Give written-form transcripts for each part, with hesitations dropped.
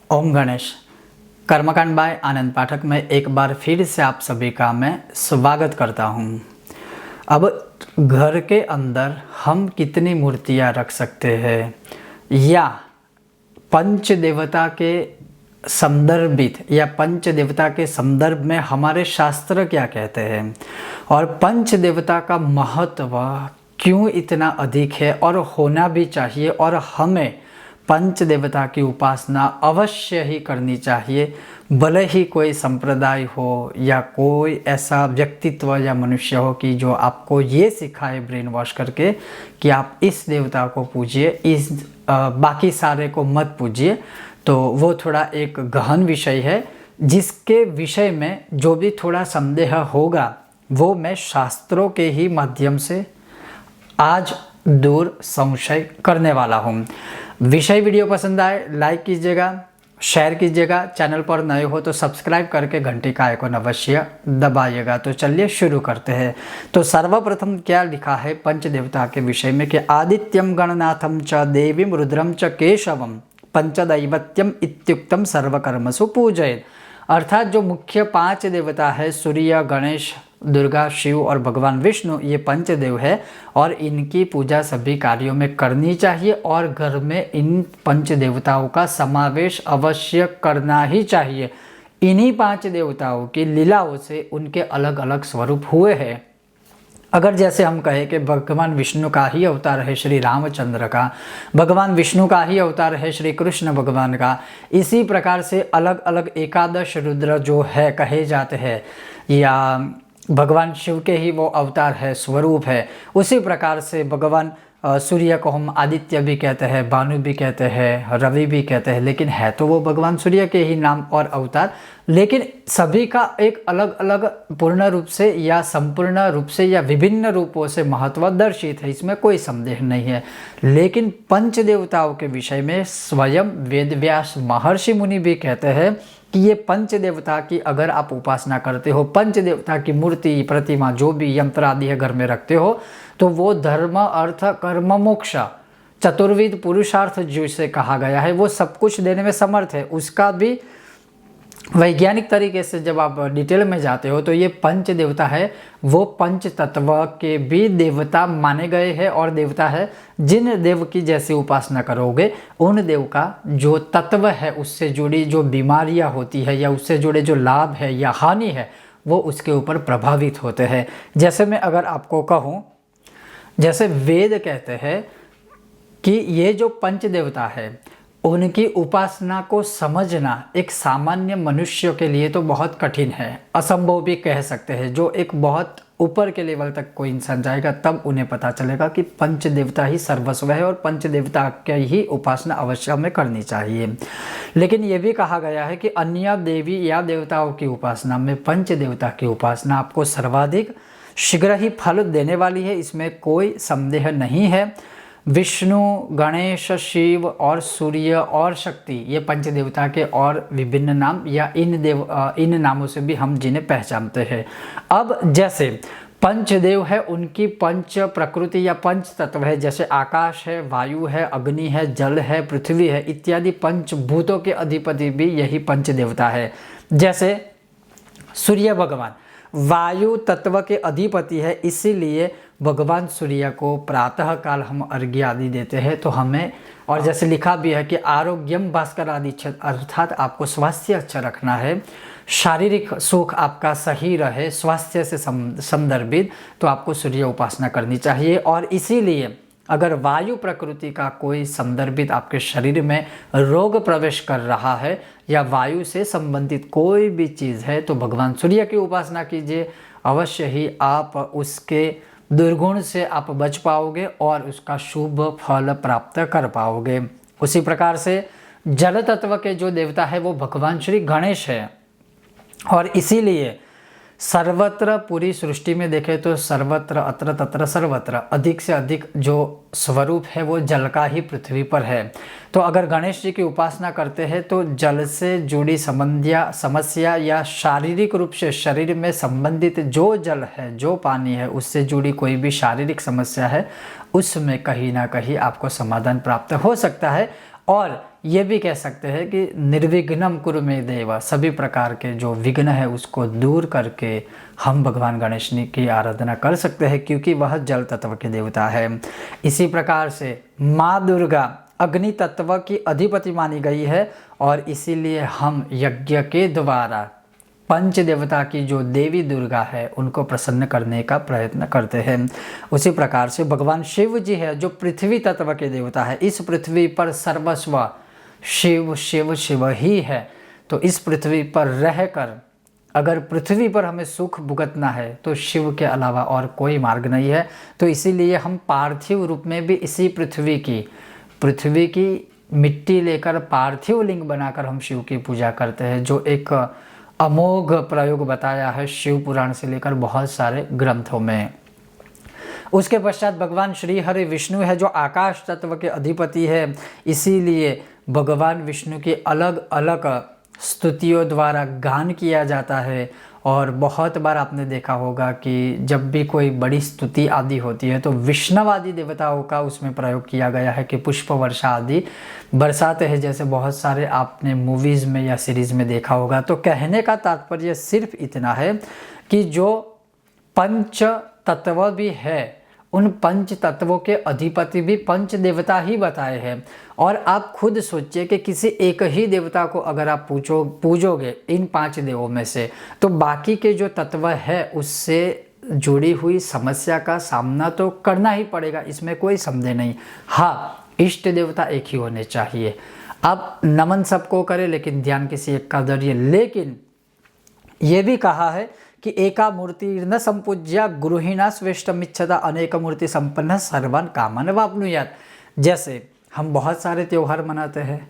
ओम गणेश। कर्मकांड बाय आनंद पाठक में एक बार फिर से आप सभी का मैं स्वागत करता हूँ। अब घर के अंदर हम कितनी मूर्तियाँ रख सकते हैं या पंच देवता के संदर्भित या पंच देवता के संदर्भ में हमारे शास्त्र क्या कहते हैं और पंच देवता का महत्व क्यों इतना अधिक है और होना भी चाहिए और हमें पंच देवता की उपासना अवश्य ही करनी चाहिए, भले ही कोई संप्रदाय हो या कोई ऐसा व्यक्तित्व या मनुष्य हो कि जो आपको ये सिखाए ब्रेन वॉश करके कि आप इस देवता को पूजिए, इस बाकी सारे को मत पूजिए। तो वो थोड़ा एक गहन विषय है जिसके विषय में जो भी थोड़ा संदेह होगा वो मैं शास्त्रों के ही माध्यम से आज दूर संशय करने वाला हूँ। विषय वीडियो पसंद आए लाइक कीजिएगा, शेयर कीजिएगा, चैनल पर नए हो तो सब्सक्राइब करके घंटी का आइकन अवश्य दबाइएगा। तो चलिए शुरू करते हैं। तो सर्वप्रथम क्या लिखा है पंच देवता के विषय में कि आदित्यम गणनाथम च देवीम रुद्रम च केशवम पंचदैवत्यम इत्युक्तम सर्वकर्मसु पूजयेत्। अर्थात जो मुख्य पांच देवता है सूर्य, गणेश, दुर्गा, शिव और भगवान विष्णु, ये पंचदेव है और इनकी पूजा सभी कार्यों में करनी चाहिए और घर में इन पंच देवताओं का समावेश अवश्य करना ही चाहिए। इन्हीं पांच देवताओं की लीलाओं से उनके अलग अलग स्वरूप हुए हैं। अगर जैसे हम कहें कि भगवान विष्णु का ही अवतार है श्री रामचंद्र का, भगवान विष्णु का ही अवतार है श्री कृष्ण भगवान का, इसी प्रकार से अलग अलग एकादश रुद्र जो है कहे जाते हैं या भगवान शिव के ही वो अवतार है, स्वरूप है, उसी प्रकार से भगवान सूर्य को हम आदित्य भी कहते हैं, भानु भी कहते हैं, रवि भी कहते हैं, लेकिन है तो वो भगवान सूर्य के ही नाम और अवतार, लेकिन सभी का एक अलग अलग पूर्ण रूप से या संपूर्ण रूप से या विभिन्न रूपों से महत्व दर्शित है, इसमें कोई संदेह नहीं है। लेकिन पंच देवताओं के विषय में स्वयं वेदव्यास महर्षि मुनि भी कहते हैं कि ये पंच देवता की अगर आप उपासना करते हो, पंच देवता की मूर्ति, प्रतिमा, जो भी यंत्र आदि है घर में रखते हो, तो वो धर्म, अर्थ, कर्म, मोक्ष, चतुर्विध पुरुषार्थ जिसे कहा गया है वो सब कुछ देने में समर्थ है। उसका भी वैज्ञानिक तरीके से जब आप डिटेल में जाते हो तो ये पंच देवता है वो पंच तत्व के भी देवता माने गए हैं और देवता है जिन देव की जैसी उपासना करोगे उन देव का जो तत्व है उससे जुड़ी जो बीमारियां होती है या उससे जुड़े जो लाभ है या हानि है वो उसके ऊपर प्रभावित होते हैं। जैसे मैं अगर आपको कहूँ, जैसे वेद कहते हैं कि ये जो पंच देवता है उनकी उपासना को समझना एक सामान्य मनुष्य के लिए तो बहुत कठिन है, असंभव भी कह सकते हैं। जो एक बहुत ऊपर के लेवल तक कोई इंसान जाएगा तब उन्हें पता चलेगा कि पंच देवता ही सर्वस्व है और पंच देवता की ही उपासना अवश्य हमें करनी चाहिए। लेकिन ये भी कहा गया है कि अन्य देवी या देवताओं की उपासना में पंच देवता की उपासना आपको सर्वाधिक शीघ्र ही फल देने वाली है, इसमें कोई संदेह नहीं है। विष्णु, गणेश, शिव और सूर्य और शक्ति, ये पंच देवता के और विभिन्न नाम या इन नामों से भी हम जिन्हें पहचानते हैं। अब जैसे पंचदेव है उनकी पंच प्रकृति या पंच तत्व है, जैसे आकाश है, वायु है, अग्नि है, जल है, पृथ्वी है इत्यादि पंचभूतों के अधिपति भी यही पंच देवता है। जैसे सूर्य भगवान वायु तत्व के अधिपति है, इसीलिए भगवान सूर्य को प्रातः काल हम अर्घ्य आदि देते हैं तो हमें, और जैसे लिखा भी है कि आरोग्यम भास्कर आदि, अर्थात आपको स्वास्थ्य अच्छा रखना है, शारीरिक सुख आपका सही रहे, स्वास्थ्य से संदर्भित, तो आपको सूर्य उपासना करनी चाहिए। और इसीलिए अगर वायु प्रकृति का कोई संदर्भित आपके शरीर में रोग प्रवेश कर रहा है या वायु से संबंधित कोई भी चीज़ है तो भगवान सूर्य की उपासना कीजिए, अवश्य ही आप उसके दुर्गुण से आप बच पाओगे और उसका शुभ फल प्राप्त कर पाओगे। उसी प्रकार से जल तत्व के जो देवता है वो भगवान श्री गणेश है और इसीलिए सर्वत्र पूरी सृष्टि में देखें तो सर्वत्र अत्र तत्र सर्वत्र अधिक से अधिक जो स्वरूप है वो जल का ही पृथ्वी पर है। तो अगर गणेश जी की उपासना करते हैं तो जल से जुड़ी समस्या या शारीरिक रूप से शरीर में संबंधित जो जल है, जो पानी है, उससे जुड़ी कोई भी शारीरिक समस्या है उसमें कहीं ना कहीं आपको समाधान प्राप्त हो सकता है। और ये भी कह सकते हैं कि निर्विघ्नम कुरु मे देव, सभी प्रकार के जो विघ्न है उसको दूर करके हम भगवान गणेश की आराधना कर सकते हैं, क्योंकि वह जल तत्व के देवता है। इसी प्रकार से माँ दुर्गा अग्नि तत्व की अधिपति मानी गई है, और इसीलिए हम यज्ञ के द्वारा पंच देवता की जो देवी दुर्गा है उनको प्रसन्न करने का प्रयत्न करते हैं। उसी प्रकार से भगवान शिव जी है जो पृथ्वी तत्व के देवता है। इस पृथ्वी पर सर्वस्व शिव शिव शिव ही है। तो इस पृथ्वी पर रहकर अगर पृथ्वी पर हमें सुख भुगतना है तो शिव के अलावा और कोई मार्ग नहीं है। तो इसीलिए हम पार्थिव रूप में भी इसी पृथ्वी की मिट्टी लेकर पार्थिव लिंग बनाकर हम शिव की पूजा करते हैं, जो एक अमोघ प्रयोग बताया है शिव पुराण से लेकर बहुत सारे ग्रंथों में। उसके पश्चात भगवान श्री हरि विष्णु है जो आकाश तत्व के अधिपति है। इसीलिए भगवान विष्णु की अलग अलग स्तुतियों द्वारा गान किया जाता है। और बहुत बार आपने देखा होगा कि जब भी कोई बड़ी स्तुति आदि होती है तो विष्णुवादी देवताओं का उसमें प्रयोग किया गया है कि पुष्प वर्षा आदि बरसाते हैं, जैसे बहुत सारे आपने मूवीज़ में या सीरीज़ में देखा होगा। तो कहने का तात्पर्य सिर्फ इतना है कि जो पंच तत्व भी है उन पंच तत्वों के अधिपति भी पंच देवता ही बताए हैं। और आप खुद सोचिए कि किसी एक ही देवता को अगर आप पूजोगे इन 5 देवों में से, तो बाकी के जो तत्व है उससे जुड़ी हुई समस्या का सामना तो करना ही पड़ेगा, इसमें कोई संदेह नहीं। हाँ, इष्ट देवता एक ही होने चाहिए। आप नमन सबको करें लेकिन ध्यान किसी एक का धरिए। लेकिन ये भी कहा है कि एका मूर्ति न संपूज्या गृहिणा श्रेष्ठमिच्छता अनेक मूर्ति संपन्न सर्वान कामन वाप्नुयात्। जैसे हम बहुत सारे त्यौहार मनाते हैं,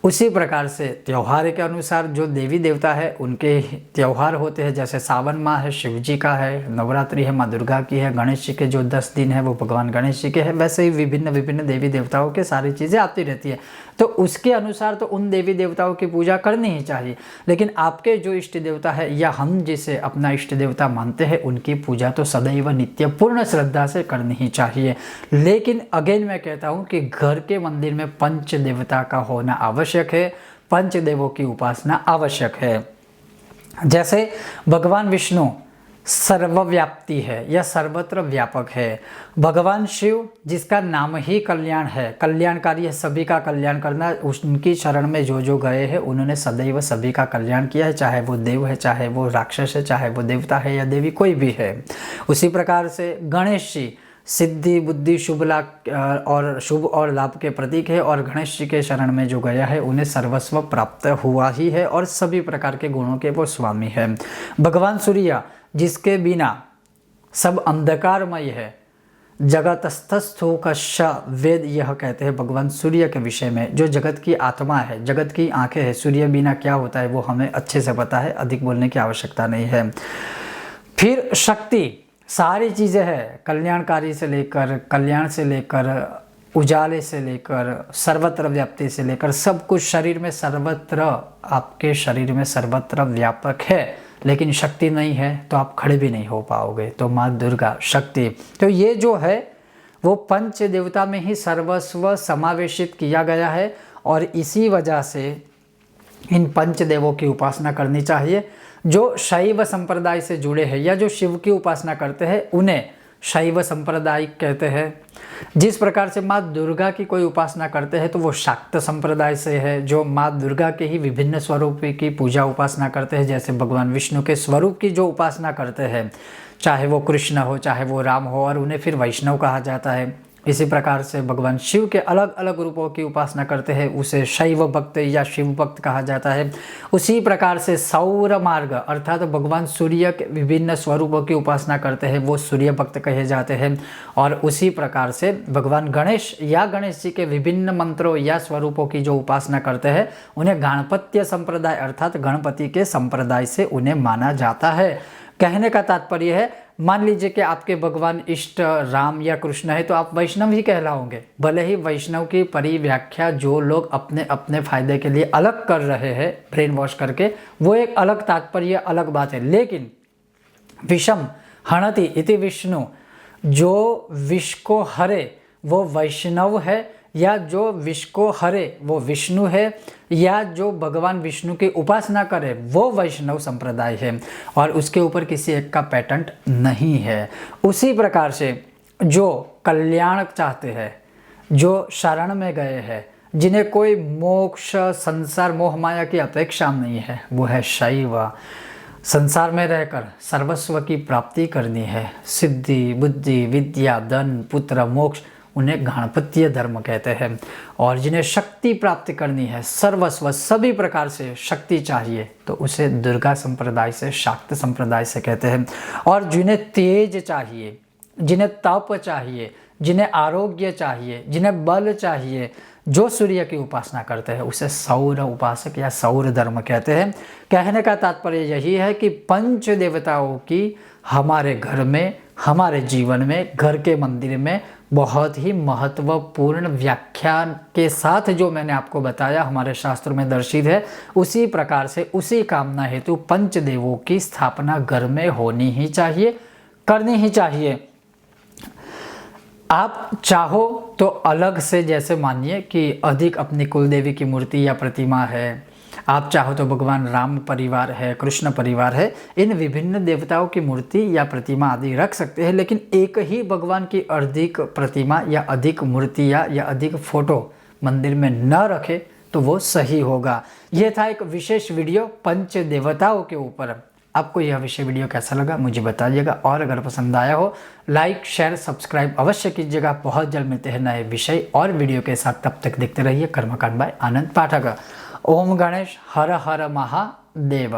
उसी प्रकार से त्यौहार के अनुसार जो देवी देवता है उनके त्यौहार होते हैं। जैसे सावन माह है शिव जी का है, नवरात्रि है माँ दुर्गा की है, गणेश जी के जो 10 दिन है वो भगवान गणेश जी के हैं। वैसे ही विभिन्न विभिन्न देवी देवताओं के सारी चीज़ें आती रहती है। तो उसके अनुसार तो उन देवी देवताओं की पूजा करनी ही चाहिए। लेकिन आपके जो इष्ट देवता है या हम जिसे अपना इष्ट देवता मानते हैं उनकी पूजा तो सदैव नित्य पूर्ण श्रद्धा से करनी ही चाहिए। लेकिन अगेन मैं कहता हूँ कि घर के मंदिर में पंच देवता का होना आवश्यक है, पंच देवों की उपासना आवश्यक है। जैसे भगवान विष्णु सर्वव्याप्ति है या सर्वत्र व्यापक है। भगवान शिव जिसका नाम ही कल्याण है, कल्याणकारी है, सभी का कल्याण करना, उनकी शरण में जो जो गए हैं उन्होंने सदैव सभी का कल्याण किया है, चाहे वो देव है, चाहे वो राक्षस है, चाहे वो देवता है या देवी कोई भी है। उसी प्रकार से गणेश जी सिद्धि बुद्धि शुभ लाभ और शुभ और लाभ के प्रतीक है, और गणेश जी के शरण में जो गया है उन्हें सर्वस्व प्राप्त हुआ ही है और सभी प्रकार के गुणों के वो स्वामी है। भगवान सूर्य जिसके बिना सब अंधकारमय है, जगतस्थस्थो कश्च वेद यह कहते हैं भगवान सूर्य के विषय में, जो जगत की आत्मा है, जगत की आंखें है। सूर्य बिना क्या होता है वो हमें अच्छे से पता है, अधिक बोलने की आवश्यकता नहीं है। फिर शक्ति सारी चीज़ें हैं, कल्याणकारी से लेकर कल्याण से लेकर उजाले से लेकर सर्वत्र व्याप्ति से लेकर सब कुछ शरीर में सर्वत्र, आपके शरीर में सर्वत्र व्यापक है। लेकिन शक्ति नहीं है तो आप खड़े भी नहीं हो पाओगे। तो माँ दुर्गा शक्ति, तो ये जो है वो पंच देवता में ही सर्वस्व समावेशित किया गया है। और इसी वजह से इन पंच देवों की उपासना करनी चाहिए। जो शैव संप्रदाय से जुड़े हैं या जो शिव की उपासना करते हैं उन्हें शैव संप्रदाय कहते हैं। जिस प्रकार से माँ दुर्गा की कोई उपासना करते हैं तो वो शाक्त संप्रदाय से है, जो माँ दुर्गा के ही विभिन्न स्वरूप की पूजा उपासना करते हैं। जैसे भगवान विष्णु के स्वरूप की जो उपासना करते हैं, चाहे वो कृष्ण हो चाहे वो राम हो, और उन्हें फिर वैष्णव कहा जाता है। इसी प्रकार से भगवान शिव के अलग अलग रूपों की उपासना करते हैं, उसे शैव भक्त या शिव भक्त कहा जाता है। उसी प्रकार से सौर मार्ग अर्थात भगवान सूर्य के विभिन्न स्वरूपों की उपासना करते हैं, वो सूर्य भक्त कहे जाते हैं। और उसी प्रकार से भगवान गणेश या गणेश जी के विभिन्न मंत्रों या स्वरूपों की जो उपासना करते हैं उन्हें गणपत्य संप्रदाय अर्थात गणपति के संप्रदाय से उन्हें माना जाता है। कहने का तात्पर्य है, मान लीजिए कि आपके भगवान इष्ट राम या कृष्ण है तो आप वैष्णव ही कहलाओगे। भले ही वैष्णव की परिव्याख्या जो लोग अपने अपने फायदे के लिए अलग कर रहे हैं ब्रेन वॉश करके, वो एक अलग तात्पर्य अलग बात है। लेकिन विषम हणति इति विष्णु, जो विष को हरे वो वैष्णव है या जो विष को हरे वो विष्णु है, या जो भगवान विष्णु की उपासना करे वो वैष्णव संप्रदाय है, और उसके ऊपर किसी एक का पेटेंट नहीं है। उसी प्रकार से जो कल्याण चाहते हैं, जो शरण में गए हैं, जिन्हें कोई मोक्ष संसार मोह माया की अपेक्षा नहीं है, वो है शैव। संसार में रहकर सर्वस्व की प्राप्ति करनी है, सिद्धि बुद्धि विद्या धन पुत्र मोक्ष, उन्हें गणपतीय धर्म कहते हैं। और जिन्हें शक्ति प्राप्त करनी है, सर्वस्व सभी प्रकार से शक्ति चाहिए, तो उसे दुर्गा संप्रदाय से शाक्त संप्रदाय से कहते हैं। और जिन्हें तेज चाहिए, जिन्हें तप चाहिए, जिन्हें आरोग्य चाहिए, जिन्हें बल चाहिए, जो सूर्य की उपासना करते हैं उसे सौर उपासक या सौर धर्म कहते हैं। कहने का तात्पर्य यही है कि पंच देवताओं की हमारे घर में, हमारे जीवन में, घर के मंदिर में बहुत ही महत्वपूर्ण व्याख्यान के साथ जो मैंने आपको बताया हमारे शास्त्रों में दर्शित है, उसी प्रकार से उसी कामना हेतु पंच देवों की स्थापना घर में होनी ही चाहिए, करनी ही चाहिए। आप चाहो तो अलग से, जैसे मानिए कि अधिक अपनी कुलदेवी की मूर्ति या प्रतिमा है, आप चाहो तो भगवान राम परिवार है, कृष्ण परिवार है, इन विभिन्न देवताओं की मूर्ति या प्रतिमा आदि रख सकते हैं, लेकिन एक ही भगवान की अधिक प्रतिमा या अधिक मूर्तियाँ या अधिक फोटो मंदिर में न रखे तो वो सही होगा। यह था एक विशेष वीडियो पंच देवताओं के ऊपर। आपको यह विषय वीडियो कैसा लगा मुझे बताइएगा, और अगर पसंद आया हो लाइक शेयर सब्सक्राइब अवश्य कीजिएगा। बहुत जल्द मिलते हैं नए विषय और वीडियो के साथ, तब तक देखते रहिए कर्मकांड बाय आनंद पाठक। ओम गणेश हर हर महादेव।